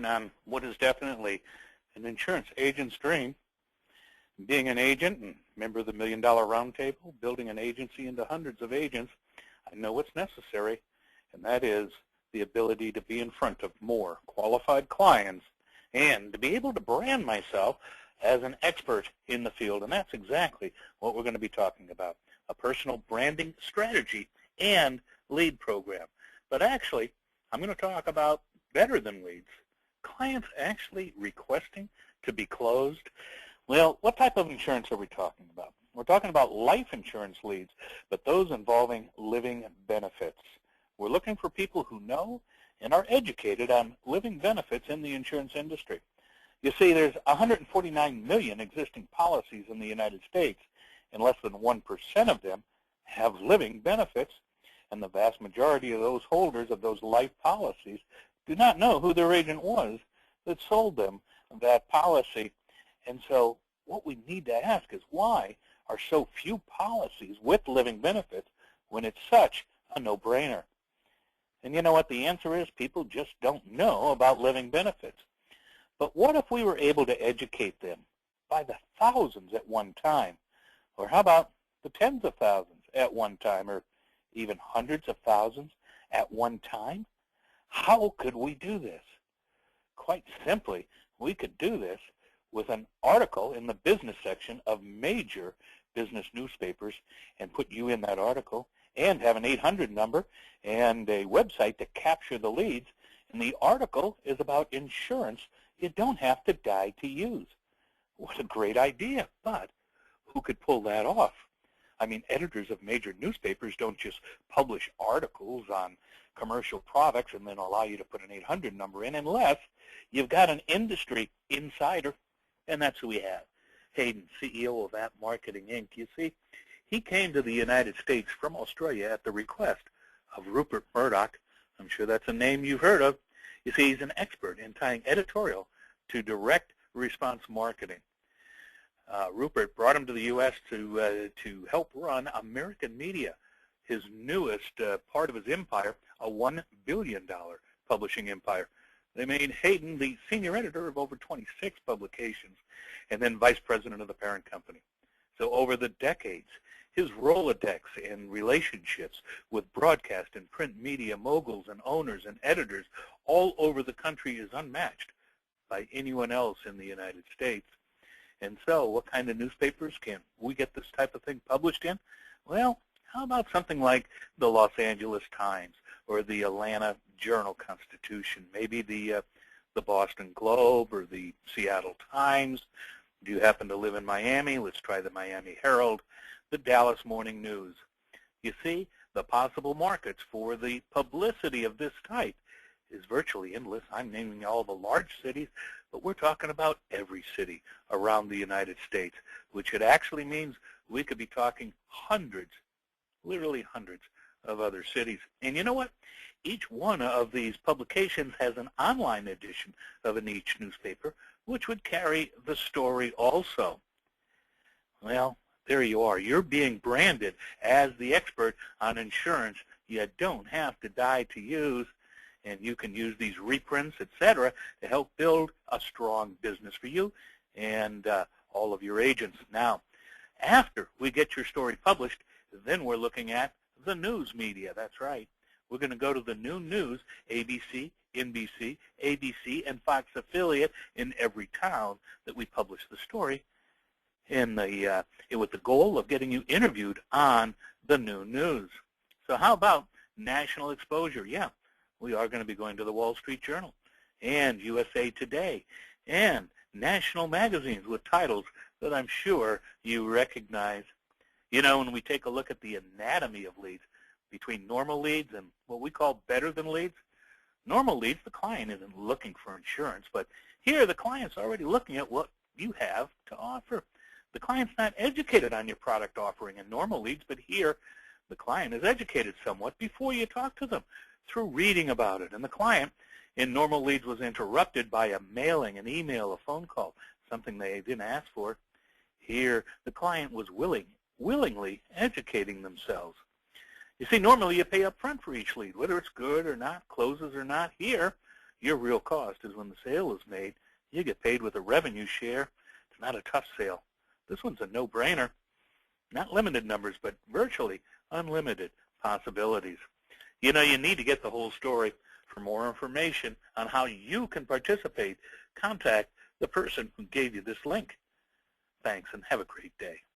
On what is definitely an insurance agent's dream, being an agent and member of the $1 Million Roundtable, building an agency into hundreds of agents. I know what's necessary, and that is the ability to be in front of more qualified clients and to be able to brand myself as an expert in the field. And that's exactly what we're going to be talking about, a personal branding strategy and lead program. But actually, I'm going to talk about better than leads, clients actually requesting to be closed. Well, what type of insurance are we talking about? We're talking about life insurance leads, but those involving living benefits. We're looking for people who know and are educated on living benefits in the insurance industry. You see, there's 149 million existing policies in the United States, and less than 1% of them have living benefits, and the vast majority of those holders of those life policies do not know who their agent was that sold them that policy. And so what we need to ask is, why are so few policies with living benefits when it's such a no-brainer? And you know what the answer is? People just don't know about living benefits. But what if we were able to educate them by the thousands at one time? Or how about the tens of thousands at one time, or even hundreds of thousands at one time? How could we do this? Quite simply, we could do this with an article in the business section of major business newspapers and put you in that article, and have an 800 number and a website to capture the leads. And the article is about insurance you don't have to die to use. What a great idea, but who could pull that off? I mean, editors of major newspapers don't just publish articles on commercial products and then allow you to put an 800 number in unless you've got an industry insider, and that's who we have. Hayden, CEO of App Marketing, Inc. You see, he came to the United States from Australia at the request of Rupert Murdoch. I'm sure that's a name you've heard of. You see, he's an expert in tying editorial to direct response marketing. Rupert brought him to the U.S. to help run American Media, his newest part of his empire, a $1 billion publishing empire. They made Hayden the senior editor of over 26 publications and then vice president of the parent company. So over the decades, his Rolodex and relationships with broadcast and print media moguls and owners and editors all over the country is unmatched by anyone else in the United States. And so what kind of newspapers can we get this type of thing published in? Well, how about something like the Los Angeles Times or the Atlanta Journal-Constitution, maybe the Boston Globe or the Seattle Times? Do you happen to live in Miami? Let's try the Miami Herald, the Dallas Morning News. You see, the possible markets for the publicity of this type is virtually endless. I'm naming all the large cities, but we're talking about every city around the United States, which it actually means we could be talking hundreds, literally hundreds of other cities. And you know what? Each one of these publications has an online edition of an each newspaper, which would carry the story also. Well, there you are. You're being branded as the expert on insurance you don't have to die to use, and you can use these reprints, etc., to help build a strong business for you and all of your agents. Now, after we get your story published, then we're looking at the news media. That's right. We're going to go to the new news, ABC, NBC, ABC, and Fox affiliate in every town that we publish the story, with the goal of getting you interviewed on the new news. So how about national exposure? Yeah, we are going to be going to the Wall Street Journal and USA Today and national magazines with titles that I'm sure you recognize. You know, when we take a look at the anatomy of leads, between normal leads and what we call better than leads, normal leads, the client isn't looking for insurance, but here the client's already looking at what you have to offer. The client's not educated on your product offering in normal leads, but here the client is educated somewhat before you talk to them through reading about it. And the client in normal leads was interrupted by a mailing, an email, a phone call, something they didn't ask for. Here the client was willingly educating themselves. You see, normally you pay up front for each lead, whether it's good or not, closes or not. Here, Your real cost is when the sale is made. You get paid with a revenue share. It's not a tough sale. This one's a no-brainer. Not limited numbers, but virtually unlimited possibilities. You know, you need to get the whole story. For more information on how you can participate, contact the person who gave you this link. Thanks, and have a great day.